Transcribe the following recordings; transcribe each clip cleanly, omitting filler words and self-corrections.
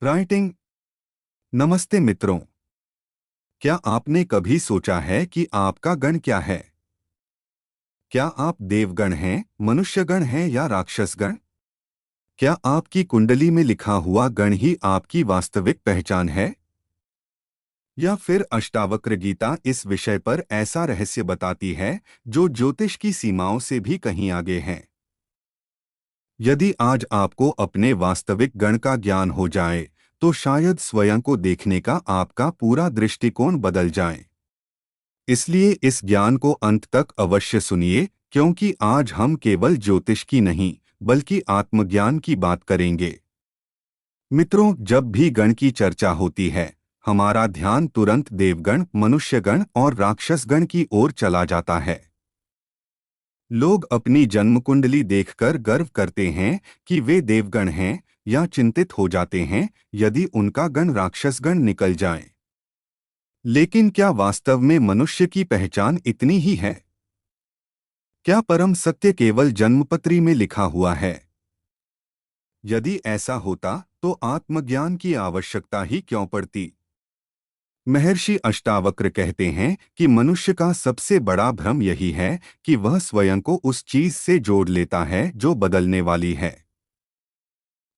Writing. नमस्ते मित्रों। क्या आपने कभी सोचा है कि आपका गण क्या है? क्या आप देवगण हैं, मनुष्यगण हैं या राक्षसगण? क्या आपकी कुंडली में लिखा हुआ गण ही आपकी वास्तविक पहचान है? या फिर अष्टावक्र गीता इस विषय पर ऐसा रहस्य बताती है जो ज्योतिष की सीमाओं से भी कहीं आगे है? यदि आज आपको अपने वास्तविक गण का ज्ञान हो जाए, तो शायद स्वयं को देखने का आपका पूरा दृष्टिकोण बदल जाए। इसलिए इस ज्ञान को अंत तक अवश्य सुनिए, क्योंकि आज हम केवल ज्योतिष की नहीं, बल्कि आत्मज्ञान की बात करेंगे। मित्रों, जब भी गण की चर्चा होती है, हमारा ध्यान तुरंत देवगण, मनुष्यगण और राक्षसगण की ओर चला जाता है। लोग अपनी जन्म कुंडली देखकर गर्व करते हैं कि वे देवगण हैं, या चिंतित हो जाते हैं यदि उनका गण राक्षसगण निकल जाए। लेकिन क्या वास्तव में मनुष्य की पहचान इतनी ही है? क्या परम सत्य केवल जन्मपत्री में लिखा हुआ है? यदि ऐसा होता तो आत्मज्ञान की आवश्यकता ही क्यों पड़ती? महर्षि अष्टावक्र कहते हैं कि मनुष्य का सबसे बड़ा भ्रम यही है कि वह स्वयं को उस चीज से जोड़ लेता है जो बदलने वाली है।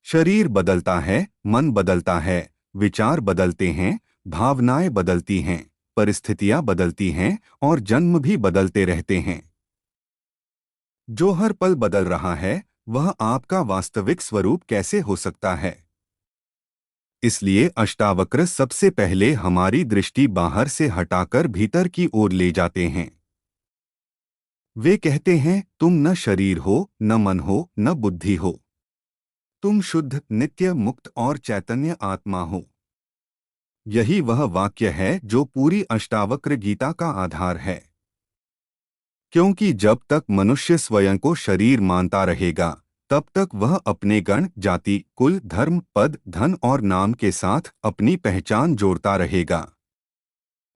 शरीर बदलता है, मन बदलता है, विचार बदलते हैं, भावनाएं बदलती हैं, परिस्थितियां बदलती हैं और जन्म भी बदलते रहते हैं। जो हर पल बदल रहा है, वह आपका वास्तविक स्वरूप कैसे हो सकता है? इसलिए अष्टावक्र सबसे पहले हमारी दृष्टि बाहर से हटाकर भीतर की ओर ले जाते हैं। वे कहते हैं, तुम न शरीर हो, न मन हो, न बुद्धि हो। तुम शुद्ध, नित्य, मुक्त और चैतन्य आत्मा हो। यही वह वाक्य है जो पूरी अष्टावक्र गीता का आधार है। क्योंकि जब तक मनुष्य स्वयं को शरीर मानता रहेगा, तब तक वह अपने गण, जाति, कुल, धर्म, पद, धन और नाम के साथ अपनी पहचान जोड़ता रहेगा।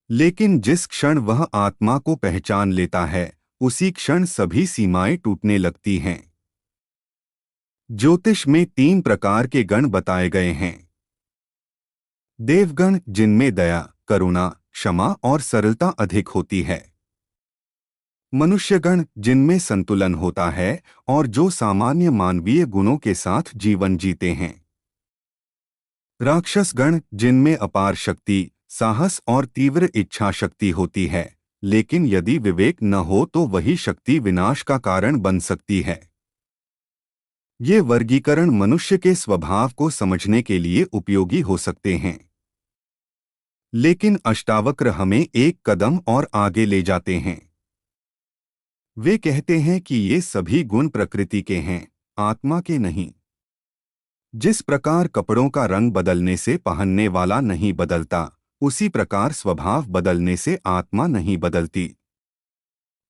लेकिन जिस क्षण वह आत्मा को पहचान लेता है, उसी क्षण सभी सीमाएं टूटने लगती हैं। ज्योतिष में 3 प्रकार के गण बताए गए हैं। देवगण, जिनमें दया, करुणा, क्षमा और सरलता अधिक होती है। मनुष्यगण, जिनमें संतुलन होता है और जो सामान्य मानवीय गुणों के साथ जीवन जीते हैं। राक्षसगण, जिनमें अपार शक्ति, साहस और तीव्र इच्छा शक्ति होती है, लेकिन यदि विवेक न हो तो वही शक्ति विनाश का कारण बन सकती है। ये वर्गीकरण मनुष्य के स्वभाव को समझने के लिए उपयोगी हो सकते हैं। लेकिन अष्टावक्र हमें एक कदम और आगे ले जाते हैं। वे कहते हैं कि ये सभी गुण प्रकृति के हैं, आत्मा के नहीं। जिस प्रकार कपड़ों का रंग बदलने से पहनने वाला नहीं बदलता, उसी प्रकार स्वभाव बदलने से आत्मा नहीं बदलती।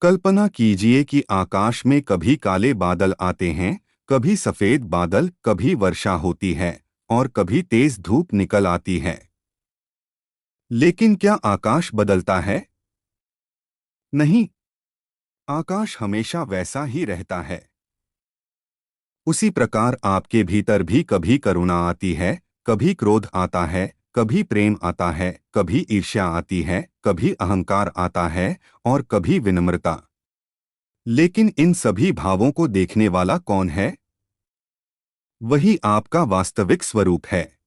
कल्पना कीजिए कि आकाश में कभी काले बादल आते हैं, कभी सफेद बादल, कभी वर्षा होती है और कभी तेज धूप निकल आती है। लेकिन क्या आकाश बदलता है? नहीं, आकाश हमेशा वैसा ही रहता है। उसी प्रकार आपके भीतर भी कभी करुणा आती है, कभी क्रोध आता है, कभी प्रेम आता है, कभी ईर्ष्या आती है, कभी अहंकार आता है और कभी विनम्रता। लेकिन इन सभी भावों को देखने वाला कौन है? वही आपका वास्तविक स्वरूप है।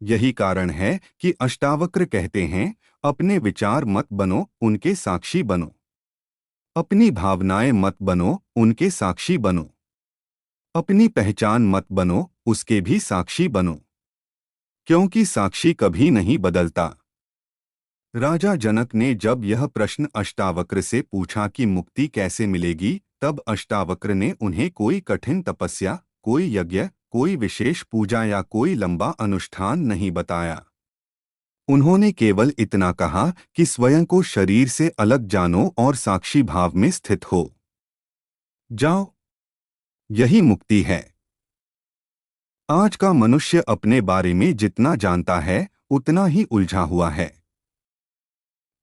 यही कारण है कि अष्टावक्र कहते हैं, अपने विचार मत बनो, उनके साक्षी बनो। अपनी भावनाएं मत बनो, उनके साक्षी बनो। अपनी पहचान मत बनो, उसके भी साक्षी बनो। क्योंकि साक्षी कभी नहीं बदलता। राजा जनक ने जब यह प्रश्न अष्टावक्र से पूछा कि मुक्ति कैसे मिलेगी, तब अष्टावक्र ने उन्हें कोई कठिन तपस्या, कोई यज्ञ, कोई विशेष पूजा या कोई लंबा अनुष्ठान नहीं बताया। उन्होंने केवल इतना कहा कि स्वयं को शरीर से अलग जानो और साक्षी भाव में स्थित हो जाओ। यही मुक्ति है। आज का मनुष्य अपने बारे में जितना जानता है, उतना ही उलझा हुआ है।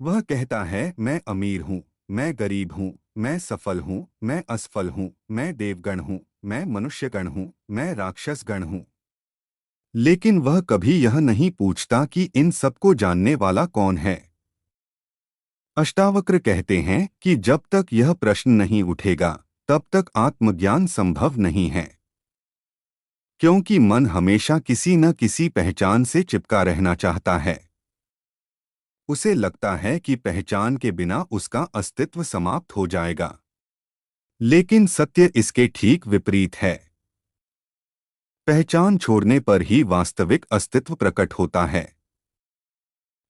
वह कहता है, मैं अमीर हूँ, मैं गरीब हूँ, मैं सफल हूँ, मैं असफल हूँ, मैं देवगण हूँ, मैं मनुष्यगण हूँ, मैं राक्षसगण हूँ। लेकिन वह कभी यह नहीं पूछता कि इन सबको जानने वाला कौन है। अष्टावक्र कहते हैं कि जब तक यह प्रश्न नहीं उठेगा तब तक आत्मज्ञान संभव नहीं है, क्योंकि मन हमेशा किसी न किसी पहचान से चिपका रहना चाहता है। उसे लगता है कि पहचान के बिना उसका अस्तित्व समाप्त हो जाएगा। लेकिन सत्य इसके ठीक विपरीत है। पहचान छोड़ने पर ही वास्तविक अस्तित्व प्रकट होता है।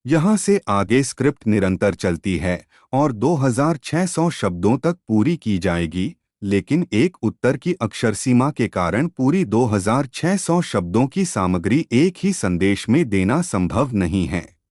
यहाँ से आगे स्क्रिप्ट निरंतर चलती है और 2600 शब्दों तक पूरी की जाएगी, लेकिन एक उत्तर की अक्षर सीमा के कारण पूरी 2600 शब्दों की सामग्री एक ही संदेश में देना संभव नहीं है।